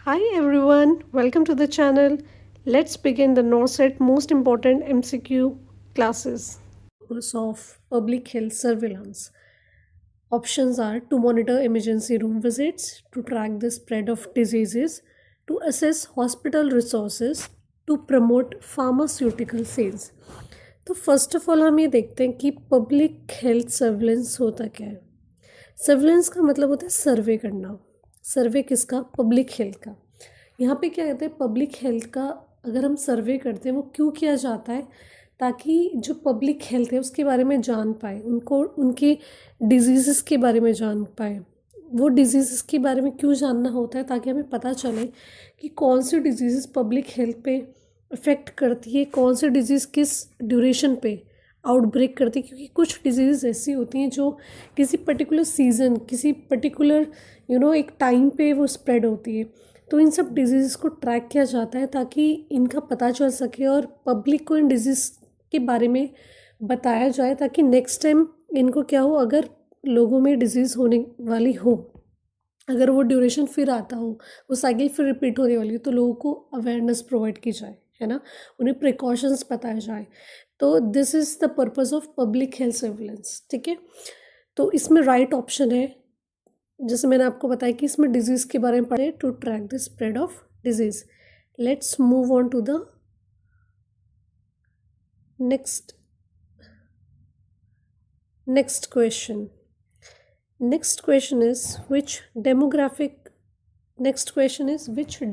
Hi everyone, welcome to the channel. Let's begin the NORCET most important MCQ classes. Purpose of public health surveillance. Options are to monitor emergency room visits, to track the spread of diseases, to assess hospital resources, to promote pharmaceutical sales. तो first of all हम ये देखते हैं कि public health surveillance होता क्या है। Surveillance का मतलब होता है सर्वे करना। सर्वे किसका? पब्लिक हेल्थ का। यहाँ पे क्या कहते हैं, पब्लिक हेल्थ का अगर हम सर्वे करते हैं वो क्यों किया जाता है, ताकि जो पब्लिक हेल्थ है उसके बारे में जान पाए, उनको उनके डिजीज़ के बारे में जान पाए। वो डिजीज़ के बारे में क्यों जानना होता है, ताकि हमें पता चले कि कौन सी डिजीज़ पब्लिक हेल्थ पे इफ़ेक्ट करती है, कौन सी डिजीज़ किस ड्यूरेशन पे आउटब्रेक करती है। क्योंकि कुछ डिजीज़ ऐसी होती हैं जो किसी पर्टिकुलर सीज़न, किसी पर्टिकुलर एक टाइम पे वो स्प्रेड होती है। तो इन सब डिजीज़ को ट्रैक किया जाता है ताकि इनका पता चल सके और पब्लिक को इन डिजीज़ के बारे में बताया जाए, ताकि नेक्स्ट टाइम इनको क्या हो, अगर लोगों में डिजीज़ होने वाली हो, अगर वो ड्यूरेशन फिर आता हो, वो साइकिल फिर रिपीट होने वाली हो, तो लोगों को अवेयरनेस प्रोवाइड की जाए, है ना, उन्हें प्रिकॉशंस बताया जाए। तो this is the purpose of public health surveillance. ठीक है, तो इसमें राइट ऑप्शन है, जैसे मैंने आपको बताया कि इसमें डिजीज़ के बारे में पढ़े, to track the spread of disease. Let's move on to the next question. Next question is which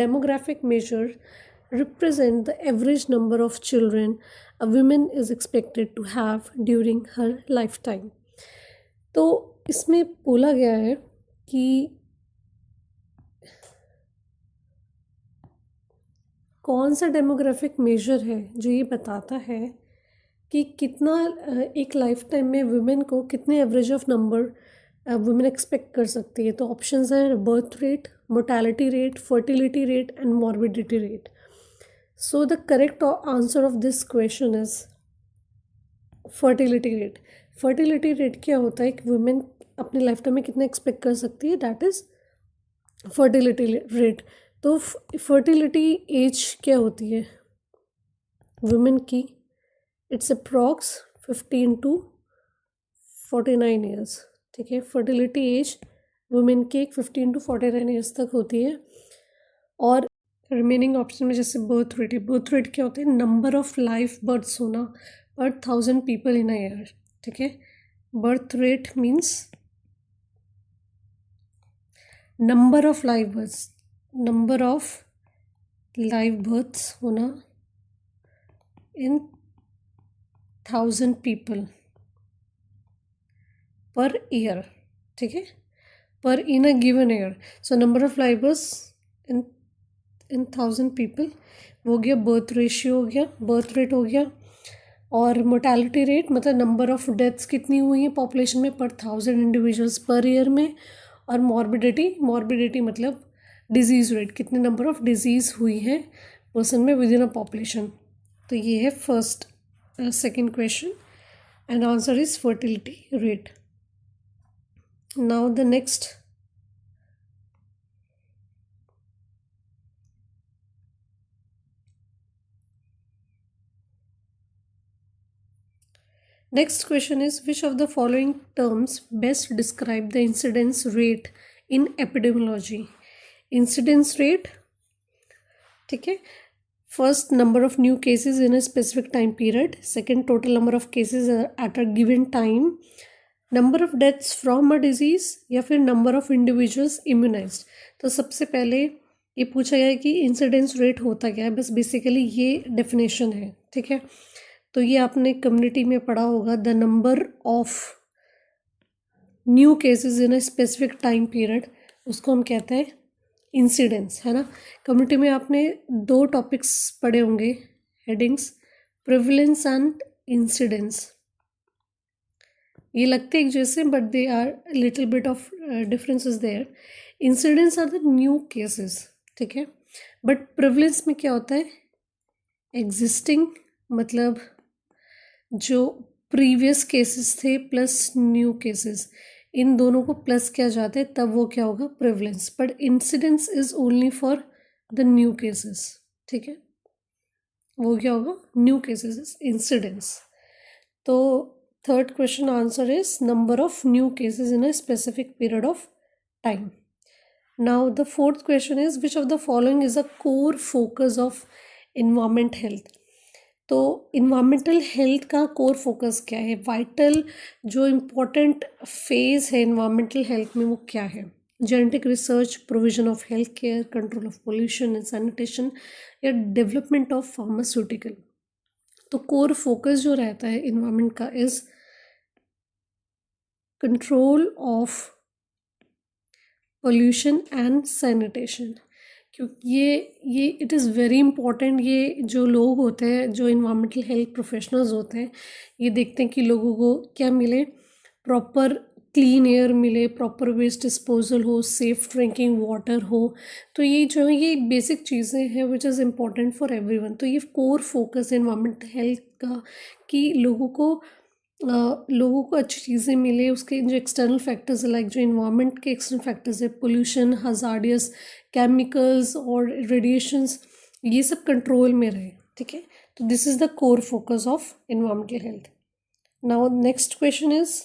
demographic measure represent the average number of children a woman is expected to have during her lifetime। तो इसमें बोला गया है कि कौन सा demographic major है जो ये बताता है कि कितना एक लाइफ टाइम में वुमेन को कितने average of number women expect कर सकती है। तो ऑप्शंस हैं birth rate, mortality rate, fertility rate and morbidity rate. So the correct answer of this question is fertility rate. Fertility rate क्या होता है कि वुमेन अपने लाइफ टाइम में कितना एक्सपेक्ट कर सकती है, दैट इज़ फर्टिलिटी रेट। तो फर्टिलिटी एज क्या होती है वुमेन की? It's approx 15 to 49 years. ठीक है, फर्टिलिटी एज वुमेन की 15 to 49 ईयर्स तक होती है। और रिमेनिंग ऑप्शन में जैसे बर्थ रेट है, बर्थ रेट क्या होता है? नंबर ऑफ लाइफ बर्थ्स होना पर 1000 पीपल इन अ ईयर। ठीक है, birth rate means number of life births होना इन 1000 पीपल पर ईयर। ठीक है, पर in a given year. So number of life births in 1000 people, वो हो गया बर्थ रेशियो, हो गया बर्थ रेट, हो गया। और मोर्टेलिटी रेट मतलब नंबर ऑफ डेथ्स कितनी हुई हैं पॉपुलेशन में पर 1000 इंडिविजुअल्स पर ईयर में। और मॉर्बिडिटी मतलब डिजीज़ रेट, कितने नंबर ऑफ डिजीज़ हुई है पर्सन में विद इन अ पॉपुलेशन। तो ये है first second question and answer is fertility rate. Now the next question is which of the following terms best describe the incidence rate in epidemiology? Incidence rate, ठीक है, first number of new cases in a specific time period, second total number of cases at a given time, number of deaths from a disease, या फिर number of individuals immunized। तो सबसे पहले ये पूछा गया है कि इंसिडेंस रेट होता क्या है, बस बेसिकली ये डेफिनेशन है। ठीक है, तो ये आपने कम्युनिटी में पढ़ा होगा, the number of new cases in a specific time period, उसको हम कहते हैं इंसिडेंस, है ना। कम्युनिटी में आपने दो टॉपिक्स पढ़े होंगे, हेडिंग्स, प्रिवलेंस एंड इंसिडेंस। ये लगते एक जैसे but they are little bit of differences there. Incidence are the new cases, ठीक है, बट प्रिवलेंस में क्या होता है? एग्जिस्टिंग मतलब जो प्रीवियस केसेस थे प्लस न्यू केसेस, इन दोनों को प्लस किया जाता है, तब वो क्या होगा? Prevalence. But incidence is only for the new cases, ठीक है, वो क्या होगा, न्यू केसेस इंसिडेंट्स। तो third question answer is number of new cases in a specific period of time. Now the fourth question is which of the following is a core focus of environment health. तो environmental health का core focus क्या है, vital जो important phase है environmental health में वो क्या है, genetic research, provision of health care, control of pollution and sanitation, या डेवलपमेंट ऑफ फार्मास्यूटिकल। तो कोर फोकस जो रहता है इन्वायरमेंट का is control of pollution and sanitation, क्योंकि ये इट इज़ वेरी इंपॉर्टेंट। ये जो लोग होते हैं, जो इन्वायरमेंटल हेल्थ प्रोफेशनल्स होते हैं, ये देखते हैं कि लोगों को क्या मिले, प्रॉपर क्लीन एयर मिले, प्रॉपर वेस्ट डिस्पोजल हो, सेफ ड्रिंकिंग वाटर हो। तो ये जो है ये बेसिक चीज़ें हैं which is important for everyone. तो ये कोर फोकस है इन्वायरमेंटल हेल्थ का कि लोगों को अच्छी चीज़ें मिले। उसके जो एक्सटर्नल फैक्टर्स है, लाइक जो इन्वायरमेंट के एक्सटर्नल फैक्टर्स है, पोल्यूशन, हजार्डियस केमिकल्स और रेडिएशंस, ये सब कंट्रोल में रहे, ठीक है। तो this is the core focus of environmental health. Now next question is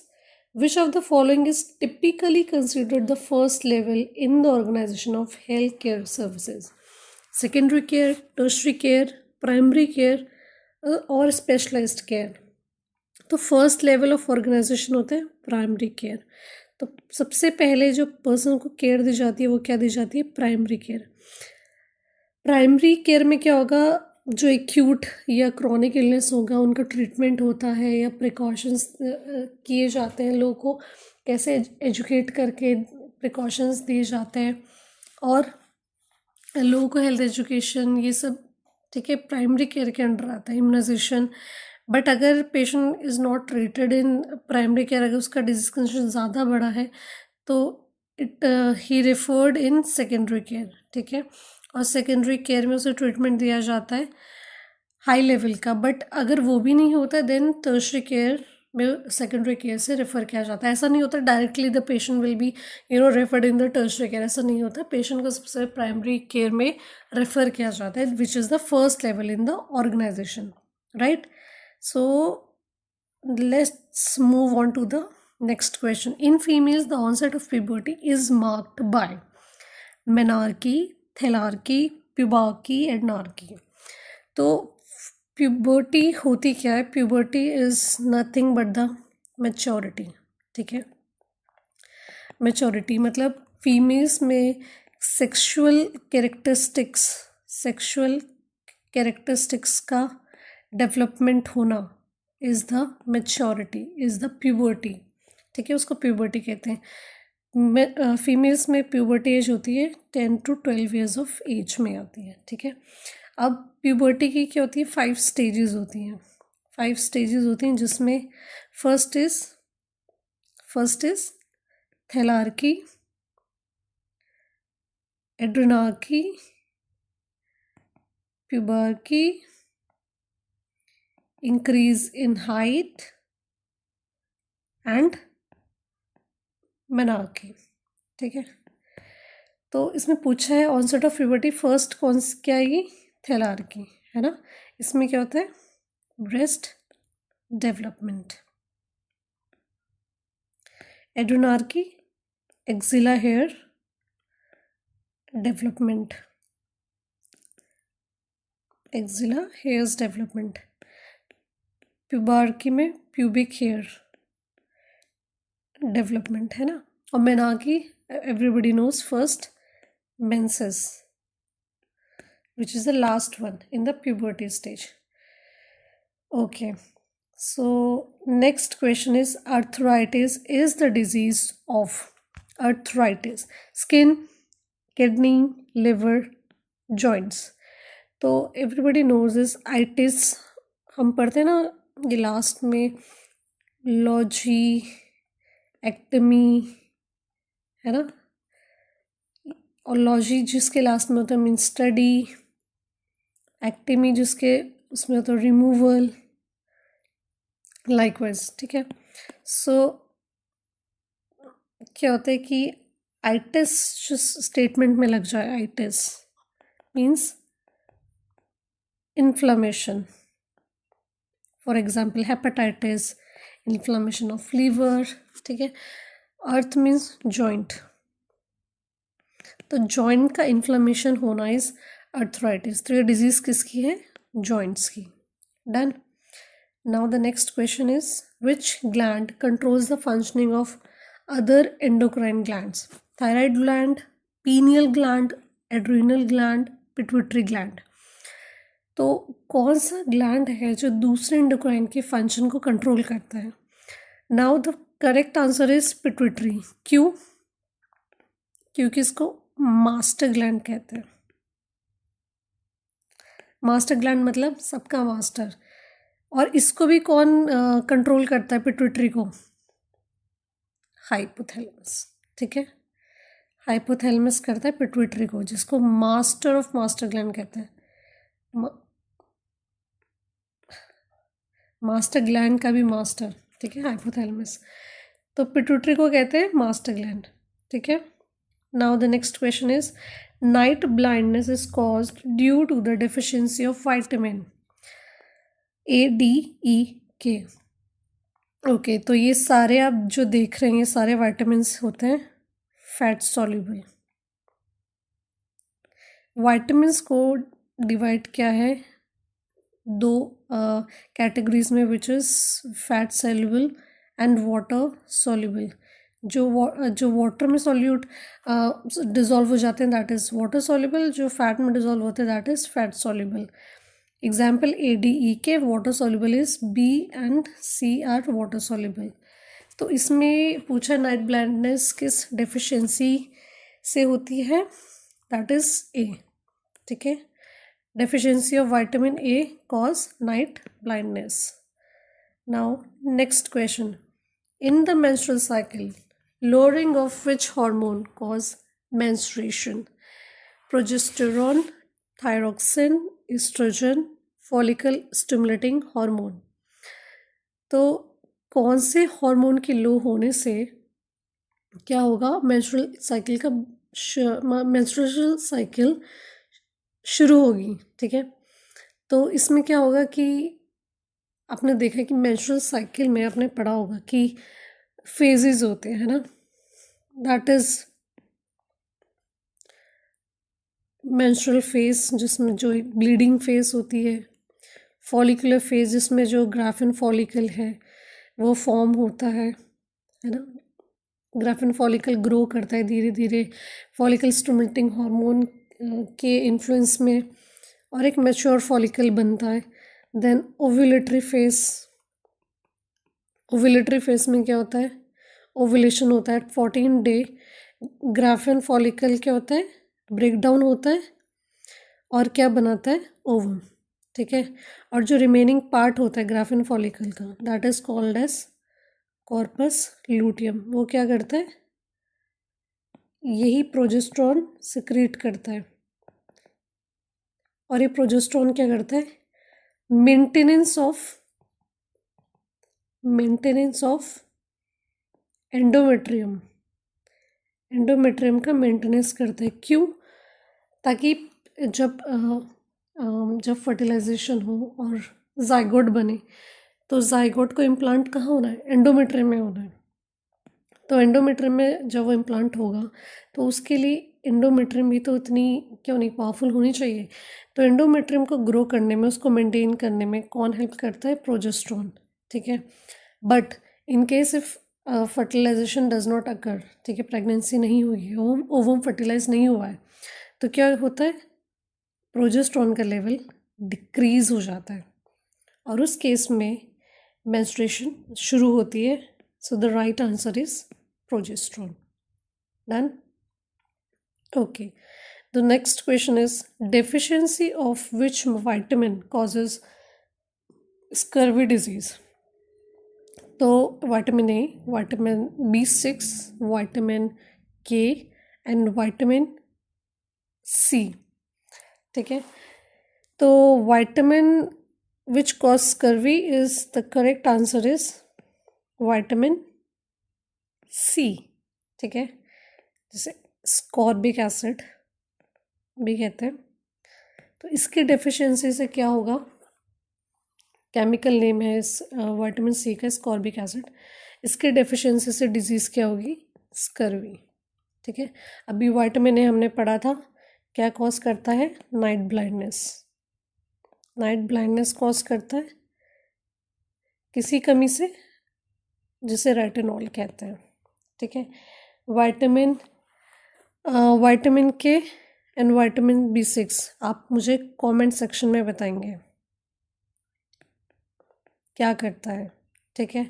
which of the following is typically considered the first level in the organisation of health care services, secondary care, tertiary care, primary care और specialised care. तो first level of organisation होते हैं primary care. तो सबसे पहले जो person को care दी जाती है वो क्या दी जाती है, प्राइमरी केयर। प्राइमरी केयर में क्या होगा, जो एक्यूट या क्रॉनिक इलनेस होगा उनका ट्रीटमेंट होता है या प्रिकॉशंस किए जाते हैं, लोगों को कैसे एजुकेट करके प्रिकॉशंस दिए जाते हैं और लोगों को हेल्थ एजुकेशन, ये सब, ठीक है, प्राइमरी केयर के अंडर आता है, इम्यूनाइजेशन। बट अगर patient is not treated in primary care, अगर उसका डिजीज कंडीशन ज़्यादा बड़ा है तो ही रेफर्ड इन सेकेंडरी केयर, ठीक है। और सेकेंडरी केयर में उसे ट्रीटमेंट दिया जाता है हाई लेवल का। बट अगर वो भी नहीं होता देन टर्शरी केयर में सेकेंडरी केयर से रेफ़र किया जाता है। ऐसा नहीं होता directly the patient will be referred in the tertiary care, ऐसा नहीं होता। पेशेंट को सबसे प्राइमरी केयर में रेफ़र किया जाता है which is the first level in the organisation, right. So let's move on to the next question. In females, the onset of puberty is marked by menarche, thelarche, pubarche, एडनार्की। तो puberty होती क्या है, puberty is nothing but the maturity, ठीक है। Maturity मतलब females में sexual characteristics का development होना is the maturity, is the puberty, ठीक है, उसको प्यूबर्टी कहते हैं। फीमेल्स में प्यूबर्टी एज होती है 10 to 12 ईयर्स ऑफ एज में आती है, ठीक है। अब प्यूबर्टी की क्या होती है, 5 स्टेजेस होती हैं, 5 स्टेजेस होती हैं जिसमें first is thelarche, adrenarche, pubarche, increase in height and menarche, ठीक है। तो इसमें पूछा है ऑनसेट ऑफ प्यूबर्टी फर्स्ट कौन क्या आएगी, थैलार्की, है ना। इसमें क्या होता है, breast development, adrenarche, axilla hair development, axilla hairs development, pubarche में प्यूबिक हेयर डेवलपमेंट, है ना। और menarche everybody knows first menses, which is the last one in the puberty stage. Okay, so next question is arthritis is the disease of arthritis, skin, kidney, liver, joints. तो everybody knows this itis, हम पढ़ते हैं ना ये last में logy एक्टमी, है ना, और लॉजी जिसके लास्ट में होता है मीन स्टडी, एक्टिमी जिसके उसमें होता है रिमूवल, लाइकवाइज, ठीक है। सो क्या होता है कि आइटिस जो स्टेटमेंट में लग जाए, itis means inflammation, for example hepatitis, inflammation of liver, ठीक है। अर्थ मीन्स जॉइंट, तो जॉइंट का इन्फ्लामेशन होना इज अर्थराइटिस। तो ये डिजीज किसकी है? जॉइंट्स की। Done. Now the next question is which gland controls the functioning of other endocrine glands? Thyroid gland, pineal gland, adrenal gland, pituitary gland. तो कौन सा ग्लैंड है जो दूसरे एंडोक्राइन के फंक्शन को कंट्रोल करता है? Now the correct answer is pituitary. क्यों? क्योंकि इसको मास्टर ग्लैंड कहते हैं। मास्टर ग्लैंड मतलब सबका मास्टर। और इसको भी कौन कंट्रोल करता है पिट्यूटरी को? हाइपोथैलेमस, ठीक है। हाइपोथैलेमस करता है पिट्यूटरी को, जिसको मास्टर ऑफ मास्टर ग्लैंड कहते हैं। मास्टर ग्लैंड का भी मास्टर, ठीक है, हाइपोथैलेमस। तो पिट्यूटरी को कहते हैं मास्टर ग्लैंड, ठीक है। Now the next question is night blindness is caused due to the deficiency of vitamin A, D, E, K. Okay, तो ये सारे आप जो देख रहे हैं ये सारे विटामिन्स होते हैं फैट सॉल्युबल। विटामिन्स को डिवाइड किया है दो कैटेगरीज में, which is fat soluble and water soluble. जो वाटर में सॉल्यूट डिज़ोल्व हो जाते हैं दैट इज़ वाटर सॉल्युबल, जो फैट में डिज़ोल्व होते हैं that is fat soluble. Example A, D, E K water soluble is B and C are water soluble. तो इसमें पूछा नाइट ब्लाइंडनेस किस डेफिशिएंसी से होती है, दैट इज ए, ठीक है। Deficiency of vitamin A cause night blindness. Now next question, in the menstrual cycle lowering of which hormone cause menstruation? Progesterone, thyroxine, estrogen, follicle stimulating hormone। तो कौन से hormone के लो होने से क्या होगा? मेंस्ट्रुअल साइकिल का मेंस्ट्रुअल साइकिल शुरू होगी, ठीक है। तो इसमें क्या होगा कि आपने देखा कि मेंस्ट्रुअल साइकिल में आपने पढ़ा होगा कि फेजेस होते हैं, है ना। दैट इज मेंस्ट्रुअल फेज जिसमें जो ब्लीडिंग फेज होती है, फॉलिकुलर फेज जिसमें जो ग्राफिन फॉलिकल है वो फॉर्म होता है ना। ग्राफिन फॉलिकल ग्रो करता है धीरे धीरे फॉलिकल स्टिमुलेटिंग हार्मोन के इन्फ्लुएंस में, और एक मैच्योर फॉलिकल बनता है। Then ovulatory phase, ovulatory phase में क्या होता है? ओव्यूलेशन होता है। 14 डे ग्राफिन फॉलिकल क्या होता है? ब्रेक डाउन होता है और क्या बनाता है? ओवम, ठीक है। और जो रिमेनिंग पार्ट होता है ग्राफिन फॉलिकल का that is called as corpus luteum. वो क्या करता है? यही प्रोजेस्टेरॉन सिक्रीट करता है। और ये प्रोजेस्टेरॉन क्या करता है? मेंटेनेंस ऑफ एंडोमेट्रियम, एंडोमेट्रियम का मेंटेनेंस करता है। क्यों? ताकि जब फर्टिलाइजेशन हो और जाइगोट बने तो जाइगोट को इम्प्लांट कहाँ होना है? एंडोमेट्रियम में होना है। तो एंडोमेट्रियम में जब वो इम्प्लांट होगा तो उसके लिए एंडोमेट्रियम भी तो इतनी क्यों नहीं पावरफुल होनी चाहिए। तो एंडोमेट्रियम को ग्रो करने में, उसको मेंटेन करने में कौन हेल्प करता है? प्रोजेस्टेरॉन, ठीक है। But in case if fertilisation does not occur, ठीक है, प्रेगनेंसी नहीं हुई है, ओवम फर्टिलाइज नहीं हुआ है, तो क्या होता है? प्रोजेस्टेरॉन का लेवल डिक्रीज हो जाता है और उस केस में मेंस्ट्रुएशन शुरू होती है। So the right answer is progesterone. Done. Okay, the next question is deficiency of which vitamin causes scurvy disease? तो vitamin A, vitamin B6, vitamin K and vitamin C, ठीक है। तो vitamin which cause scurvy is the correct answer is vitamin C, ठीक है, जैसे ascorbic acid भी कहते हैं। तो इसके डेफिशिएंसी से क्या होगा, केमिकल नेम है इस विटामिन सी का स्कॉर्बिक एसिड, इसके डेफिशिएंसी से डिजीज़ क्या होगी, स्कर्वी। ठीक है, अभी विटामिन ए हमने पढ़ा था क्या कॉज करता है, night blindness. Night blindness cause करता है किसी कमी से, जिसे रेटिनॉल कहते हैं। ठीक है, vitamin K and vitamin B6 आप मुझे कमेंट सेक्शन में बताएंगे क्या करता है। ठीक है,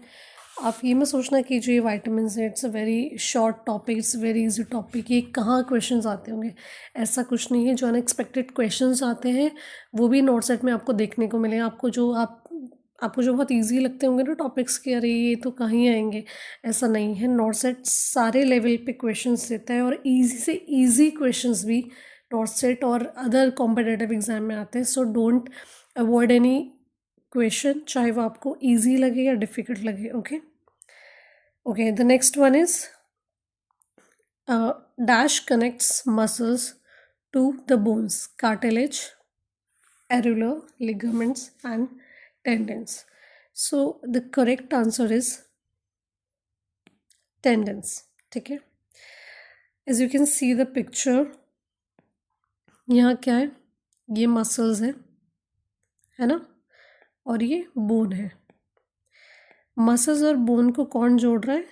आप ये मत सोचना कि जो ये विटामिन है it's a very short topic, it's very easy topic, ये कहाँ क्वेश्चंस आते होंगे, ऐसा कुछ नहीं है। जो अनएक्सपेक्टेड क्वेश्चंस आते हैं वो भी नोट सेट में आपको देखने को मिलेगा। आपको जो बहुत इजी लगते होंगे ना टॉपिक्स के, अरे ये तो कहीं आएंगे, ऐसा नहीं है। नोट सेट सारे लेवल पे क्वेश्चंस देता है और इजी से इजी क्वेश्चंस भी नोट सेट और अदर कॉम्पिटेटिव एग्जाम में आते हैं। So don't avoid any question, चाहे वो आपको ईजी लगे या डिफ़िकल्ट लगे। Okay, the next one is dash connects muscles to the bones, cartilage, areolar, ligaments and tendons. So the correct answer is tendons. ठीक है, as you can see the picture, यहाँ क्या है, ये मसल्स है ना, और ये बोन है। मसल्स और बोन को कौन जोड़ रहा है,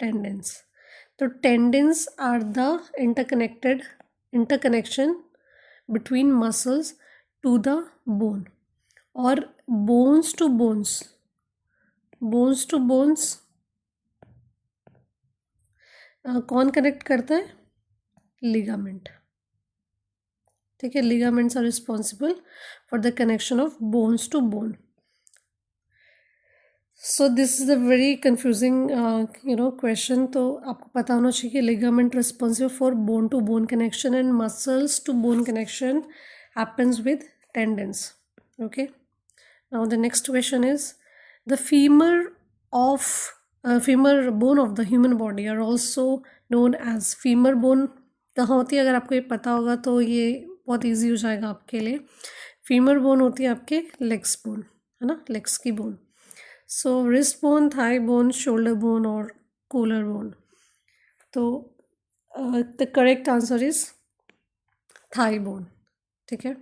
टेंडेंस। तो tendons are the interconnection between muscles to the bone, और बोन्स टू बोन्स कौन कनेक्ट करता है, लिगामेंट। ठीक है, ligaments are responsible for the connection of bones to bone. So this is a very confusing question. तो आपको पता होना चाहिए कि ligament responsible for bone to bone connection and muscles to bone connection happens with tendons. Okay, now the next question is the femur bone of the human body are also known as femur bone। कहाँ होती है, अगर आपको ये पता होगा तो ये बहुत इजी हो जाएगा आपके लिए। फीमर बोन होती है आपके लेग्स बोन, है ना, लेग्स की bone. So wrist bone, thigh bone, shoulder bone और कूलर बोन। तो the correct answer is thigh bone. ठीक है,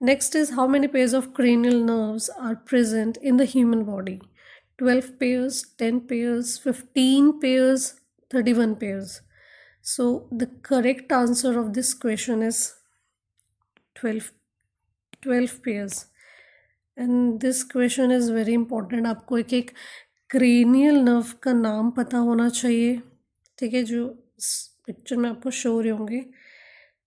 next is how many pairs of cranial nerves are present in the human body. 12 pairs, 10 pairs, 15 pairs, 31 pairs. So the correct answer of this question is 12 pairs. And this question is very important. आपको एक cranial nerve का नाम पता होना चाहिए। ठीक है, जो पिक्चर में आपको शो हो रहे होंगे।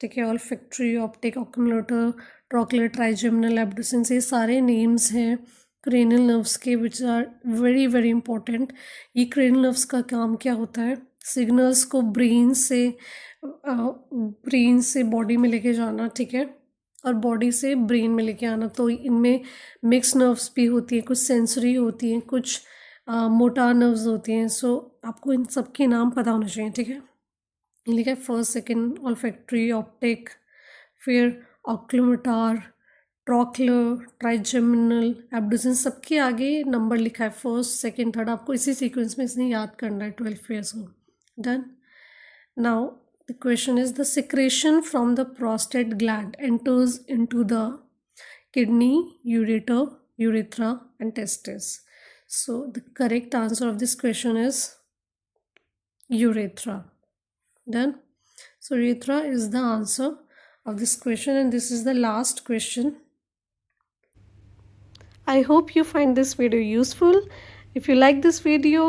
ठीक है, olfactory, optic, oculomotor, trochlear, trigeminal, abducens, ये सारे नेम्स हैं क्रेनियल नर्व्स के, which are very very important. ये क्रेनियल नर्व्स का काम क्या होता है, सिग्नल्स को ब्रेन से बॉडी में लेके जाना। ठीक है, और बॉडी से ब्रेन में लेके आना। तो इनमें मिक्स नर्व्स भी होती हैं, कुछ सेंसरी होती हैं, कुछ मोटार नर्व्स होती हैं। सो आपको इन सब के नाम पता होना चाहिए। ठीक है, लिखा है फर्स्ट, सेकेंड, ऑल्फैक्टरी, ऑप्टिक, फिर ऑक्यूलोमोटर, ट्रॉक्युलर, ट्राइजेमिनल, एब्डुसेंस, सबके आगे नंबर लिखा है, फर्स्ट, सेकेंड, थर्ड। आपको इसी सीक्वेंस में इसने याद करना है 12 पेयर्स को। Done. Now the question is the secretion from the prostate gland enters into the kidney, ureter, urethra and testes. So the correct answer of this question is urethra. Done. So urethra is the answer of this question, and this is the last question. I hope you find this video useful. If you like this video,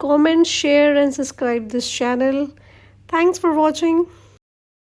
comment, share and subscribe this channel. Thanks for watching.